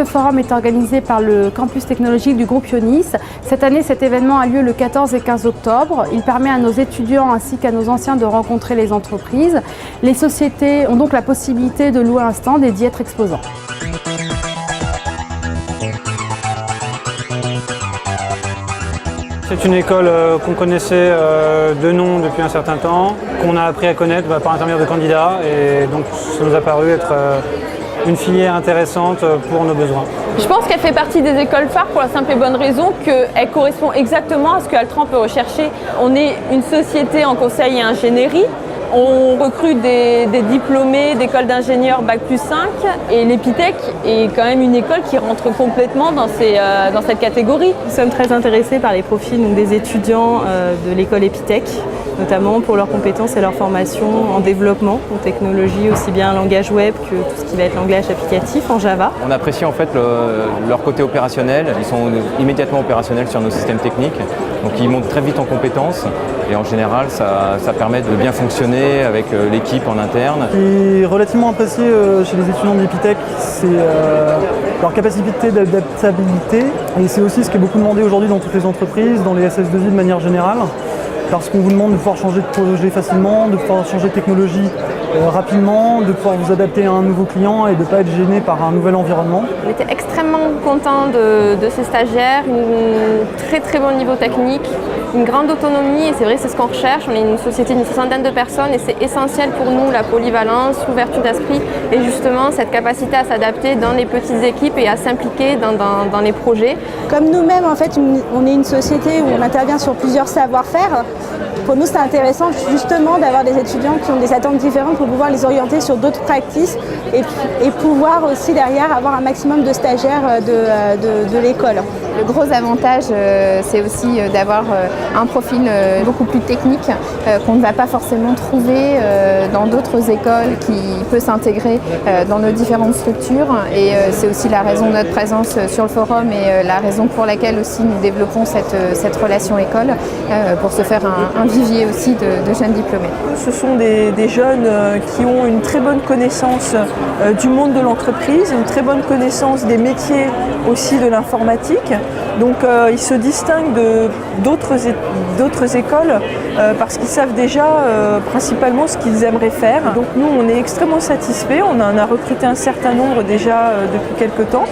ce forum est organisé par le campus technologique du groupe Ionis. Cette année, cet événement a lieu le 14 et 15 octobre. Il permet à nos étudiants ainsi qu'à nos anciens de rencontrer les entreprises. Les sociétés ont donc la possibilité de louer un stand et d'y être exposants. C'est une école qu'on connaissait de nom depuis un certain temps, qu'on a appris à connaître par l'intermédiaire de candidats, et donc ça nous a paru être une filière intéressante pour nos besoins. Je pense qu'elle fait partie des écoles phares pour la simple et bonne raison qu'elle correspond exactement à ce que Altran peut rechercher. On est une société en conseil et ingénierie. On recrute des diplômés d'écoles d'ingénieurs Bac+5 et l'Epitech est quand même une école qui rentre complètement dans cette catégorie. Nous sommes très intéressés par les profils des étudiants de l'école Epitech, notamment pour leurs compétences et leur formation en développement, en technologie, aussi bien langage web que tout ce qui va être langage applicatif en Java. On apprécie en fait leur côté opérationnel. Ils sont immédiatement opérationnels sur nos systèmes techniques, donc ils montent très vite en compétences et en général ça permet de bien fonctionner avec l'équipe en interne. Ce qui est relativement apprécié chez les étudiants de l'Epitech, c'est leur capacité d'adaptabilité, et c'est aussi ce qui est beaucoup demandé aujourd'hui dans toutes les entreprises, dans les SS2I de manière générale, parce qu'on vous demande de pouvoir changer de projet facilement, de pouvoir changer de technologie rapidement, de pouvoir vous adapter à un nouveau client et de ne pas être gêné par un nouvel environnement. On était extrêmement contents de ces stagiaires, un très bon niveau technique, une grande autonomie, et c'est vrai que c'est ce qu'on recherche. On est une société d'une 60aine de personnes et c'est essentiel pour nous la polyvalence, l'ouverture d'esprit et justement cette capacité à s'adapter dans les petites équipes et à s'impliquer dans les projets. Comme nous-mêmes, en fait, on est une société où on intervient sur plusieurs savoir-faire. Pour nous, c'est intéressant justement d'avoir des étudiants qui ont des attentes différentes pour pouvoir les orienter sur d'autres practices et pouvoir aussi derrière avoir un maximum de stagiaires de l'école. Le gros avantage, c'est aussi d'avoir un profil beaucoup plus technique qu'on ne va pas forcément trouver dans d'autres écoles qui peut s'intégrer dans nos différentes structures. Et c'est aussi la raison de notre présence sur le forum et la raison pour laquelle aussi nous développons cette relation école pour se faire un vivier aussi de jeunes diplômés. Ce sont des jeunes qui ont une très bonne connaissance du monde de l'entreprise, une très bonne connaissance des métiers aussi de l'informatique. Donc ils se distinguent d'autres écoles parce qu'ils savent déjà principalement ce qu'ils aimeraient faire. Donc nous, on est extrêmement satisfaits. On en a recruté un certain nombre déjà depuis quelques temps.